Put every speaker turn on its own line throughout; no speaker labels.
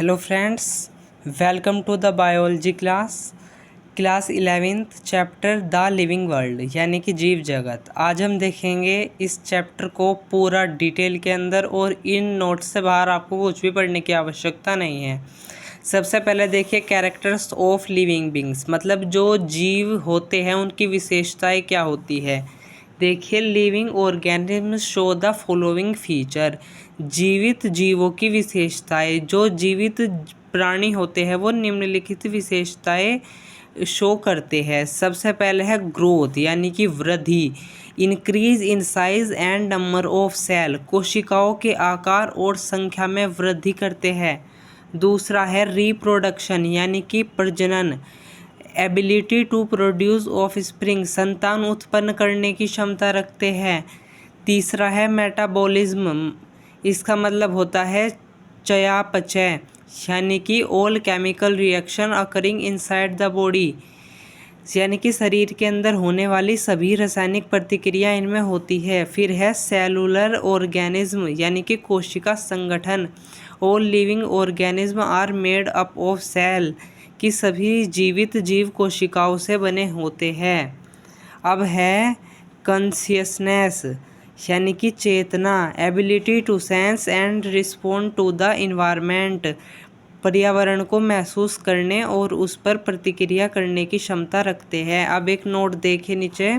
Hello friends, welcome to the biology class 11th chapter the living world यानी कि जीव जगत। आज हम देखेंगे इस चैप्टर को पूरा डिटेल के अंदर और इन नोट्स से बाहर आपको कुछ भी पढ़ने की आवश्यकता नहीं है। सबसे पहले देखिए कैरेक्टर्स ऑफ लिविंग बींग्स, मतलब जो जीव होते हैं उनकी विशेषताएं क्या होती है। देखिए living organism show the following feature. जीवित जीवों की विशेषताएं, जो जीवित प्राणी होते हैं वो निम्नलिखित विशेषताएं शो करते हैं। सबसे पहले है ग्रोथ यानी कि वृद्धि, increase in size and number of cell, कोशिकाओं के आकार और संख्या में वृद्धि करते हैं। दूसरा है रिप्रोडक्शन यानी कि प्रजनन, ability to produce offspring, संतान उत्पन्न करने की क्षमता रखते हैं। तीसरा है मेटाबॉलिज्म, इसका मतलब होता है चयापचय यानी कि all chemical reaction occurring inside the body, यानी कि शरीर के अंदर होने वाली सभी रासायनिक प्रतिक्रिया इनमें होती है। फिर है सेलुलर ऑर्गेनिज्म यानी कि कोशिका संगठन, all living organism are made up of cell, कि सभी जीवित जीव कोशिकाओं से बने होते हैं। अब है कॉन्शियसनेस यानी कि चेतना, ability to sense and respond to the environment, पर्यावरण को महसूस करने और उस पर प्रतिक्रिया करने की क्षमता रखते हैं। अब एक नोट देखिए, नीचे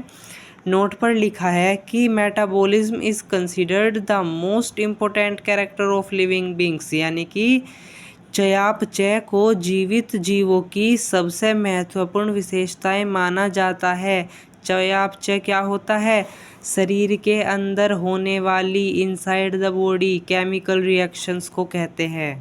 नोट पर लिखा है कि metabolism is considered the most important character of living beings, यानी कि चयापचय को जीवित जीवों की सबसे महत्वपूर्ण विशेषताएं माना जाता है। चयापचय क्या होता है? शरीर के अंदर होने वाली inside the body chemical reactions को कहते हैं।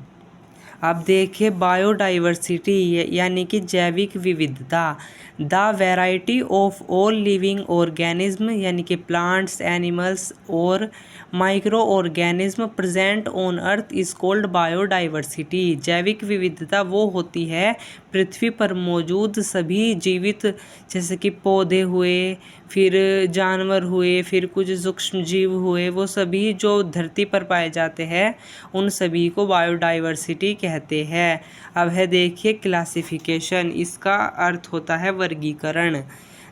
अब देखिए बायोडाइवर्सिटी यानी कि जैविक विविधता, the variety of all living organism यानी कि प्लांट्स, एनिमल्स और micro organism present on earth is called biodiversity. जैविक विविधता वो होती है पृथ्वी पर मौजूद सभी जीवित, जैसे कि पौधे हुए, फिर जानवर हुए, फिर कुछ सूक्ष्म जीव हुए, वो सभी जो धरती पर पाए जाते हैं उन सभी को बायोडाइवर्सिटी कहते हैं। अब है देखिए क्लासिफिकेशन, इसका अर्थ होता है वर्गीकरण।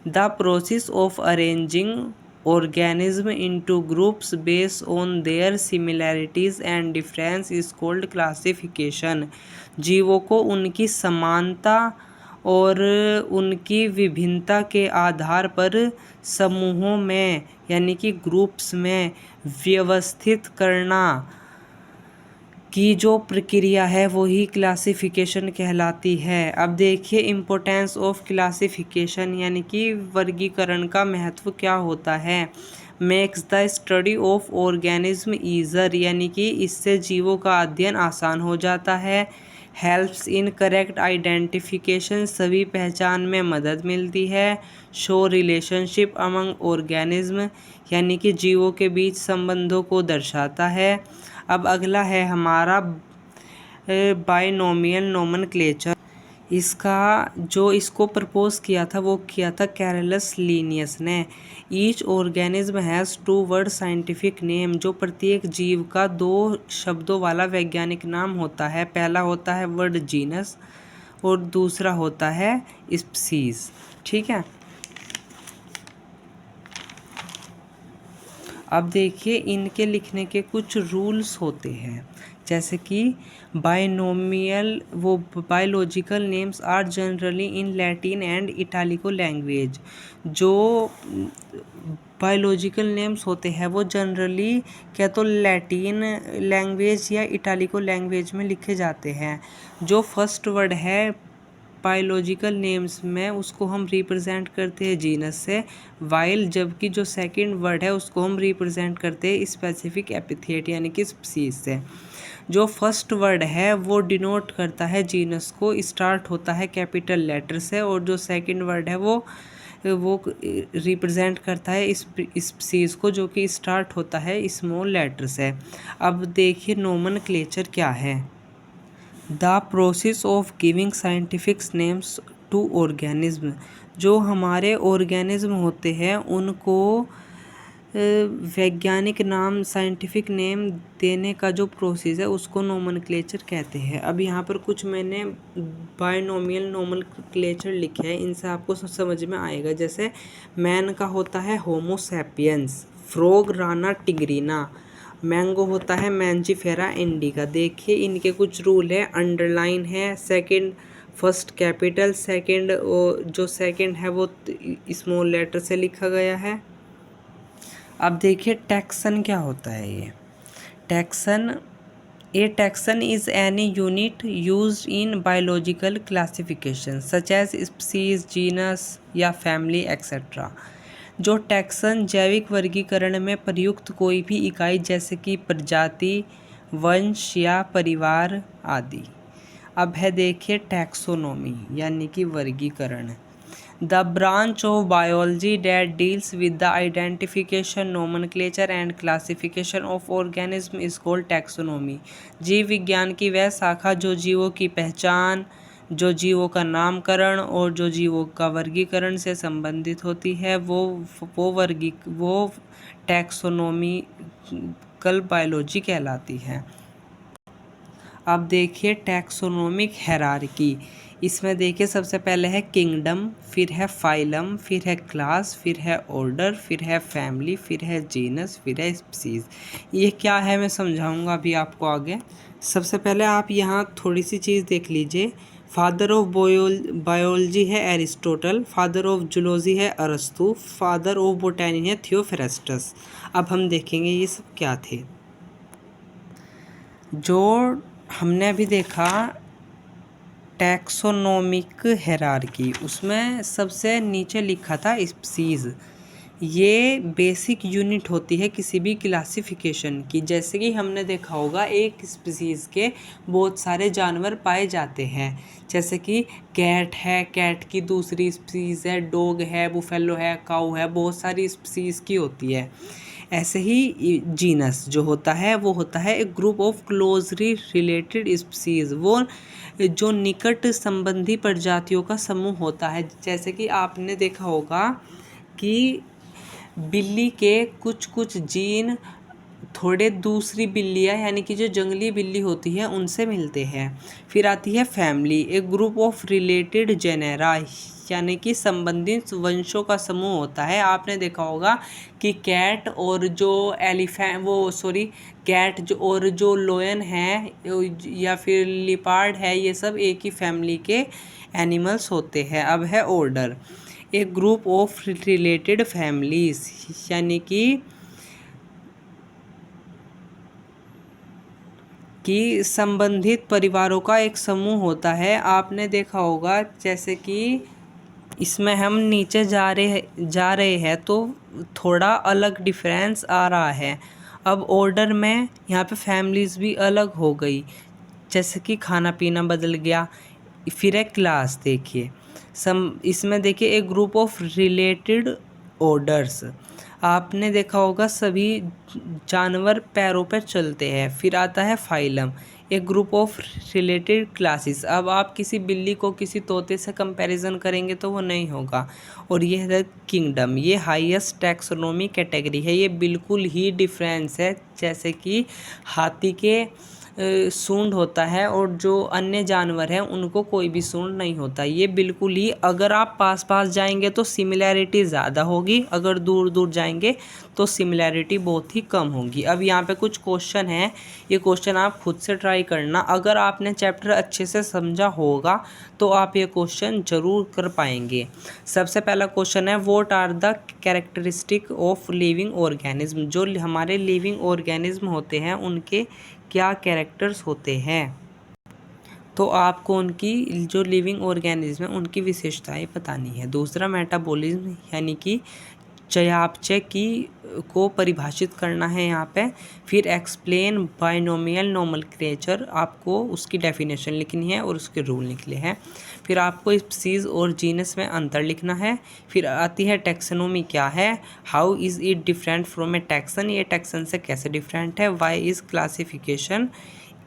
The process of arranging organism into groups based on their similarities and difference is called classification। जीवों को उनकी समानता और उनकी विभिन्नता के आधार पर समूहों में यानी कि ग्रुप्स में व्यवस्थित करना की जो प्रक्रिया है वही क्लासिफिकेशन कहलाती है। अब देखिए इम्पोर्टेंस ऑफ क्लासिफिकेशन यानी कि वर्गीकरण का महत्व क्या होता है। Makes the study of organism easier, यानी कि इससे जीवों का अध्ययन आसान हो जाता है। हेल्प्स इन करेक्ट आइडेंटिफिकेशन, सभी पहचान में मदद मिलती है। शो रिलेशनशिप अमंग ऑर्गेनिज्म, यानी कि जीवों के बीच संबंधों को दर्शाता है। अब अगला है हमारा बाइनोमियल नोमेनक्लेचर। इसको प्रपोज किया था वो किया था कैरलस लीनियस ने। Each organism has 2 word scientific name, जो प्रत्येक जीव का 2 शब्दों वाला वैज्ञानिक नाम होता है। पहला होता है वर्ड जीनस और दूसरा होता है स्पीसीज। ठीक है, अब देखिए इनके लिखने के कुछ रूल्स होते हैं, जैसे कि बाइनोमियल वो biological names are generally in Latin and italic language. जो बायोलॉजिकल नेम्स होते हैं वो जनरली क्या तो लैटिन लैंग्वेज या इटालिको लैंग्वेज में लिखे जाते हैं। जो फर्स्ट वर्ड है बायोलॉजिकल नेम्स में उसको हम रिप्रेजेंट करते हैं जीनस से, वाइल जबकि जो सेकंड वर्ड है उसको हम रिप्रेजेंट करते हैं स्पेसिफिक एपिथेट यानी कि स्पीसीज से। जो फर्स्ट वर्ड है वो डिनोट करता है जीनस को, स्टार्ट होता है कैपिटल लेटर से, और जो सेकंड वर्ड है वो रिप्रेजेंट करता है स्पीसीज को, जो कि स्टार्ट होता है स्मॉल लेटर से। अब देखिए नोमेनक्लेचर क्या है। The process of giving scientific names to organism, जो हमारे ऑर्गेनिज्म होते हैं उनको वैज्ञानिक नाम साइंटिफिक नेम देने का जो प्रोसेस है उसको नोमेनक्लेचर कहते हैं। अब यहाँ पर कुछ मैंने बायनोमियल नोमेनक्लेचर लिखे हैं, इनसे आपको समझ में आएगा। जैसे मैन का होता है Homo sapiens, frog Rana tigrina, mango होता है मैंजीफेरा इंडिका। देखिए इनके कुछ रूल है, अंडरलाइन है, सेकंड फर्स्ट कैपिटल, सेकंड जो सेकंड है वो स्मॉल लेटर से लिखा गया है। अब देखिए टैक्सन क्या होता है। ये taxon, a taxon is any unit used in biological classification such as species, genus या फैमिली एक्सेट्रा। जो टैक्सन जैविक वर्गीकरण में प्रयुक्त कोई भी इकाई जैसे कि प्रजाति, वंश या परिवार आदि। अब है देखिए टैक्सोनॉमी यानी कि वर्गीकरण। The branch of biology date deals with the identification, nomenclature and classification of organism is called taxonomy. जीव विज्ञान की वह शाखा जो जीवों की पहचान, जो जीवों का नामकरण और जो जीवों का वर्गीकरण से संबंधित होती है वो टैक्सोनॉमिकल बायोलॉजी कहलाती है। अब देखिए टैक्सोनॉमिक हायरार्की। इसमें देखिए सबसे पहले है किंगडम, फिर है फाइलम, फिर है क्लास, फिर है ऑर्डर, फिर है फैमिली, फिर है जीनस, फिर है स्पीसीज। ये क्या है मैं समझाऊंगा अभी आपको आगे। सबसे पहले आप यहाँ थोड़ी सी चीज़ देख लीजिए। फादर ऑफ बायोलॉजी है एरिस्टोटल, फादर ऑफ जूलॉजी है अरस्तु, फादर ऑफ बोटैनी है थियोफ्रास्टस। अब हम देखेंगे ये सब क्या थे। जो हमने अभी देखा टैक्सोनॉमिक हायरार्की, उसमें सबसे नीचे लिखा था स्पीसीज। ये बेसिक यूनिट होती है किसी भी क्लासिफिकेशन की। जैसे कि हमने देखा होगा एक स्पीसीज़ के बहुत सारे जानवर पाए जाते हैं, जैसे कि कैट है, कैट की दूसरी स्पीसीज़ है, डॉग है, बुफेलो है, काऊ है, बहुत सारी स्पीसीज़ की होती है। ऐसे ही जीनस जो होता है वो होता है एक group of closely related species, वो जो निकट संबंधी प्रजातियों का समूह होता है। जैसे कि आपने देखा होगा कि बिल्ली के कुछ कुछ जीन थोड़े दूसरी बिल्लियाँ यानी कि जो जंगली बिल्ली होती है उनसे मिलते हैं। फिर आती है फैमिली, एक ग्रुप ऑफ रिलेटेड जेनेरा यानी कि संबंधित वंशों का समूह होता है। आपने देखा होगा कि कैट और जो कैट जो और जो लोयन है या फिर लिपार्ड है, ये सब एक ही फैमिली के एनिमल्स होते हैं। अब है ऑर्डर, एक ग्रुप ऑफ रिलेटेड फैमिलीज यानी कि संबंधित परिवारों का एक समूह होता है। आपने देखा होगा जैसे कि इसमें हम नीचे जा रहे हैं तो थोड़ा अलग डिफरेंस आ रहा है। अब ऑर्डर में यहाँ पे फैमिलीज़ भी अलग हो गई, जैसे कि खाना पीना बदल गया। फिर है क्लास, देखिए इसमें देखिए एक ग्रुप ऑफ रिलेटेड ऑर्डर्स। आपने देखा होगा सभी जानवर पैरों पर चलते हैं। फिर आता है फाइलम, एक ग्रुप ऑफ रिलेटेड क्लासेस। अब आप किसी बिल्ली को किसी तोते से कंपैरिजन करेंगे तो वो नहीं होगा। और ये है किंगडम, ये हाईएस्ट टैक्सोनॉमी कैटेगरी है। ये बिल्कुल ही डिफरेंस है, जैसे कि हाथी के सूंड होता है और जो अन्य जानवर हैं उनको कोई भी सूंड नहीं होता। ये बिल्कुल ही, अगर आप पास पास जाएंगे तो सिमिलैरिटी ज़्यादा होगी, अगर दूर दूर जाएंगे तो सिमिलैरिटी बहुत ही कम होगी। अब यहाँ पे कुछ क्वेश्चन हैं, ये क्वेश्चन आप खुद से ट्राई करना। अगर आपने चैप्टर अच्छे से समझा होगा तो आप ये क्वेश्चन ज़रूर कर पाएंगे। सबसे पहला क्वेश्चन है, what are the characteristic of living organism. जो हमारे लिविंग ऑर्गेनिज्म होते हैं उनके क्या कैरेक्टर्स होते हैं। तो आपको उनकी जो लिविंग ऑर्गेनिज्म है उनकी विशेषताएं बतानी है। दूसरा मेटाबॉलिज्म यानी कि चयापचय की को परिभाषित करना है यहाँ पे। फिर एक्सप्लेन बाइनोमियल नोमेनक्लेचर, आपको उसकी डेफिनेशन लिखनी है और उसके रूल निकले हैं। फिर आपको स्पीसीज और जीनस में अंतर लिखना है। फिर आती है टैक्सोनॉमी क्या है, how is it different from A taxon, ये टैक्सन से कैसे डिफरेंट है, वाई इज़ क्लासिफिकेशन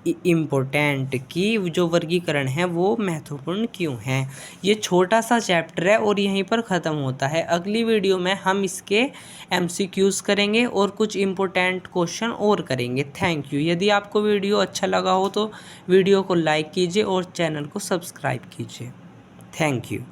इम्पोर्टेंट, कि जो वर्गीकरण है वो महत्वपूर्ण क्यों है। ये छोटा सा चैप्टर है और यहीं पर ख़त्म होता है। अगली वीडियो में हम इसके MCQs करेंगे और कुछ इम्पोर्टेंट क्वेश्चन और करेंगे। Thank you. यदि आपको वीडियो अच्छा लगा हो तो वीडियो को लाइक कीजिए और चैनल को सब्सक्राइब कीजिए। Thank you.